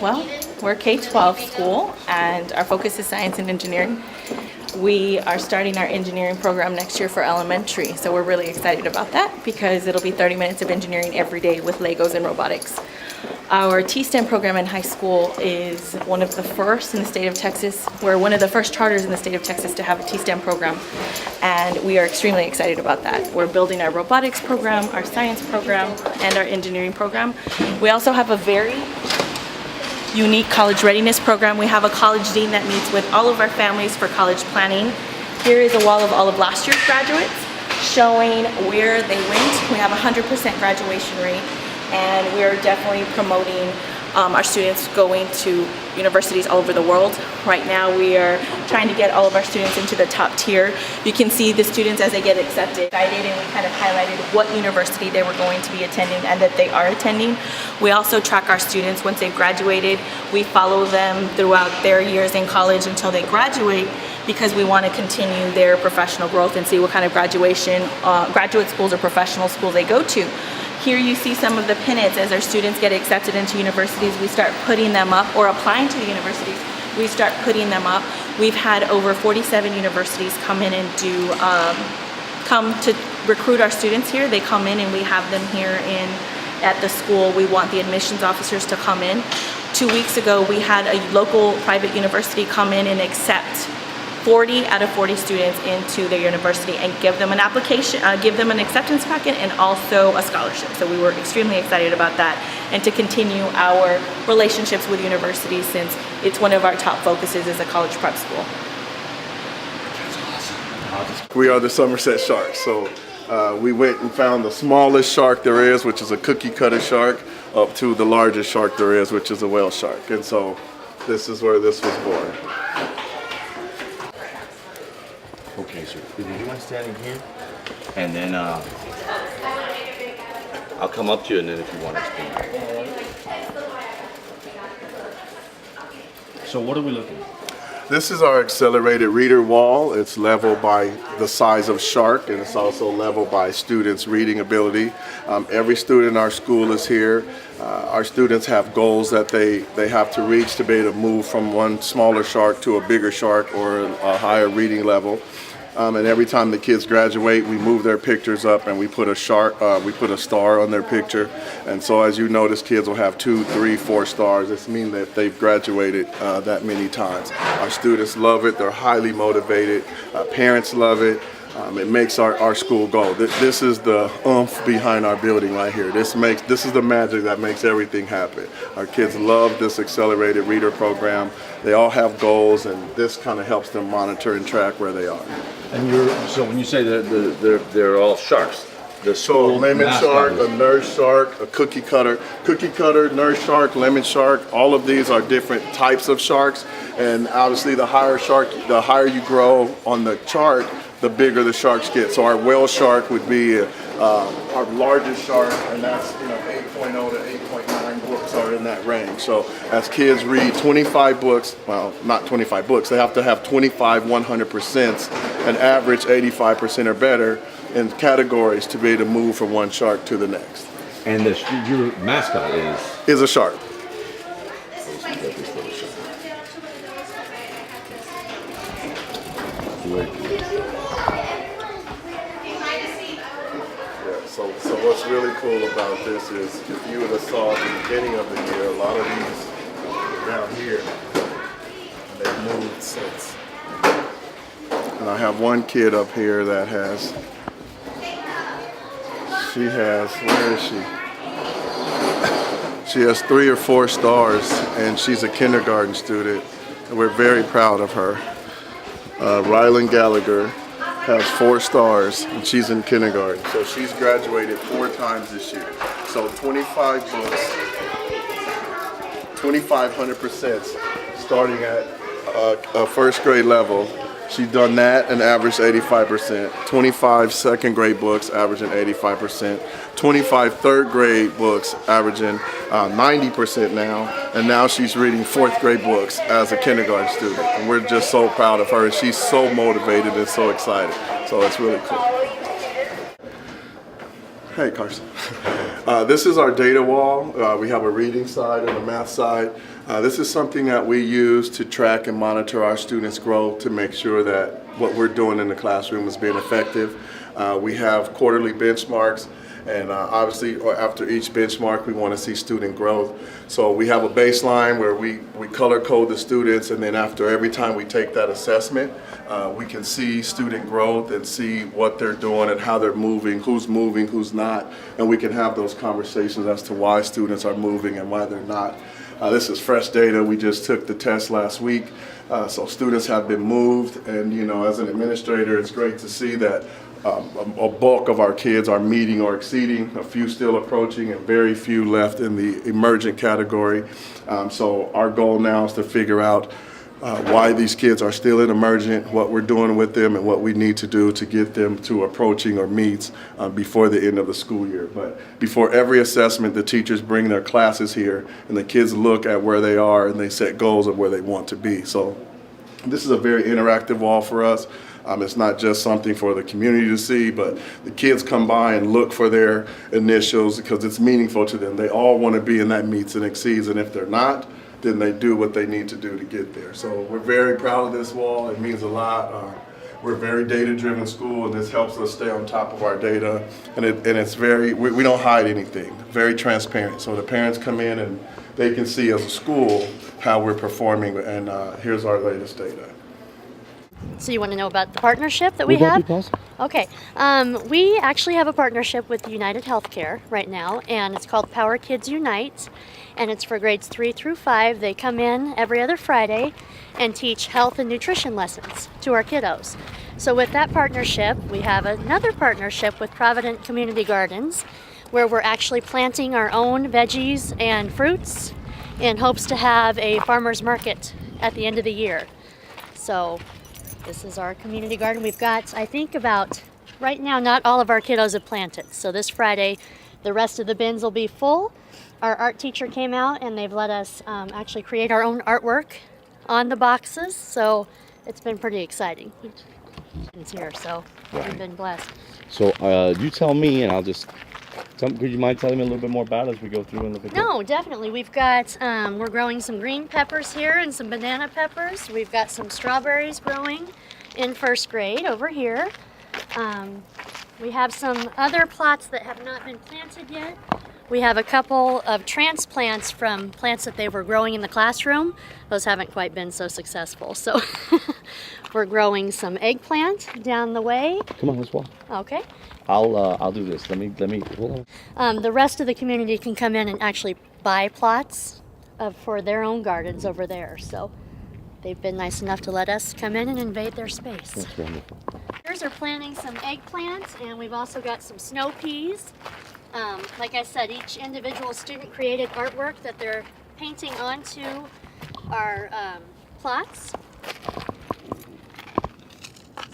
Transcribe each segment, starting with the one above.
Well, we're a K-12 school, and our focus is science and engineering. We are starting our engineering program next year for elementary, so we're really excited about that because it'll be 30 minutes of engineering every day with Legos and robotics. Our T-STEM program in high school is one of the first in the state of Texas. We're one of the first charters in the state of Texas to have a T-STEM program, and we are extremely excited about that. We're building our robotics program, our science program, and our engineering program. We also have a very unique college readiness program. We have a college dean that meets with all of our families for college planning. Here is a wall of all of last year's graduates showing where they went. We have a 100% graduation rate, and we're definitely promoting our students going to universities all over the world. Right now we are trying to get all of our students into the top tier. You can see the students as they get accepted, and we kind of highlighted what university they were going to be attending and that they are attending. We also track our students once they've graduated. We follow them throughout their years in college until they graduate, because we want to continue their professional growth and see what kind of graduate schools or professional schools they go to. Here you see some of the pennants. As our students get accepted into universities, we start putting them up, or applying to the universities, we start putting them up. We've had over 47 universities come in and come to recruit our students here. They come in and we have them here at the school. We want the admissions officers to come in. 2 weeks ago, we had a local private university come in and accept 40 out of 40 students into their university and give them an application, give them an acceptance packet, and also a scholarship. So we were extremely excited about that, and to continue our relationships with universities, since it's one of our top focuses as a college prep school. We are the Somerset Sharks. So we went and found the smallest shark there is, which is a cookie cutter shark, up to the largest shark there is, which is a whale shark. And so this is where this was born. Okay, so do you mind standing here? And then I'll come up to you, and then if you want to speak. So what are we looking at? This is our accelerated reader wall. It's leveled by the size of shark, and it's also leveled by students' reading ability. Every student in our school is here. Our students have goals that they have to reach to be able to move from one smaller shark to a bigger shark or a higher reading level. And every time the kids graduate, we move their pictures up and we put a star on their picture. And so as you notice, kids will have 2, 3, 4 stars. This means that they've graduated that many times. Our students love it. They're highly motivated. Parents love it. It makes our school go. This is the oomph behind our building right here. This is the magic that makes everything happen. Our kids love this accelerated reader program. They all have goals, and this kind of helps them monitor and track where they are. And so when you say they're all sharks, so a lemon shark, a nurse shark, a cookie cutter, nurse shark, lemon shark. All of these are different types of sharks, and obviously the higher you grow on the chart, the bigger the sharks get. So our whale shark would be our largest shark, and that's 8.0 to 8.9 books are in that range. So as kids read 25 books, well, not 25 books, they have to have 25 100%, and average 85% or better in categories to be able to move from one shark to the next. And your mascot is a shark. So what's really cool about this is, if you would have saw at the beginning of the year, a lot of these down here, and they've moved since. And I have one kid up here that where is she? She has 3 or 4 stars, and she's a kindergarten student, and we're very proud of her. Rylan Gallagher has 4 stars, and she's in kindergarten. So she's graduated 4 times this year. So 25 books, 2,500% starting at a first grade level. She's done that and averaged 85%. 25 second grade books averaging 85%. 25 third grade books averaging 90% now. And now she's reading 4th grade books as a kindergarten student. And we're just so proud of her. She's so motivated and so excited. So it's really cool. Hey, Carson. This is our data wall. We have a reading side and a math side. This is something that we use to track and monitor our students' growth to make sure that what we're doing in the classroom is being effective. We have quarterly benchmarks, and obviously after each benchmark we want to see student growth. So we have a baseline where we color code the students, and then after every time we take that assessment, we can see student growth and see what they're doing and how they're moving, who's not, and we can have those conversations as to why students are moving and why they're not. This is fresh data. We just took the test last week, so students have been moved, and as an administrator, it's great to see that a bulk of our kids are meeting or exceeding, a few still approaching, and very few left in the emergent category. So our goal now is to figure out why these kids are still in emergent, what we're doing with them, and what we need to do to get them to approaching or meets before the end of the school year. But before every assessment, the teachers bring their classes here, and the kids look at where they are, and they set goals of where they want to be. So this is a very interactive wall for us. It's not just something for the community to see, but the kids come by and look for their initials because it's meaningful to them. They all want to be in that meets and exceeds, and if they're not, then they do what they need to do to get there. So we're very proud of this wall. It means a lot. We're a very data-driven school, and this helps us stay on top of our data. And it's very, we don't hide anything, very transparent. So the parents come in and they can see as a school how we're performing, and here's our latest data. So you want to know about the partnership that we have? Okay. We actually have a partnership with United Healthcare right now, and it's called Power Kids Unite, and it's for grades 3 through 5. They come in every other Friday and teach health and nutrition lessons to our kiddos. So with that partnership, we have another partnership with Provident Community Gardens, where we're actually planting our own veggies and fruits in hopes to have a farmer's market at the end of the year. So this is our community garden. We've got, I think, about, right now, not all of our kiddos have planted. So this Friday, the rest of the bins will be full. Our art teacher came out and they've let us actually create our own artwork on the boxes. So it's been pretty exciting. It's here, so we've been blessed. So you tell me, and I'll just. Could you mind telling me a little bit more about it as we go through and look at No, definitely. We've got, we're growing some green peppers here and some banana peppers. We've got some strawberries growing in first grade over here. We have some other plots that have not been planted yet. We have a couple of transplants from plants that they were growing in the classroom. Those haven't quite been so successful. So we're growing some eggplant down the way. Come on, let's walk. Okay. I'll do this. Let me hold on. The rest of the community can come in and actually buy plots for their own gardens over there. So they've been nice enough to let us come in and invade their space. That's wonderful. Here's are planting some eggplants, and we've also got some snow peas. Like I said, each individual student created artwork that they're painting onto our plots.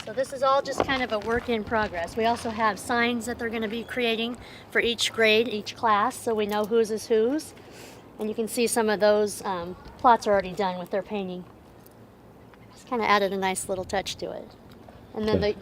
So this is all just kind of a work in progress. We also have signs that they're going to be creating for each grade, each class, so we know whose is whose. And you can see some of those plots are already done with their painting. Just kind of added a nice little touch to it. And then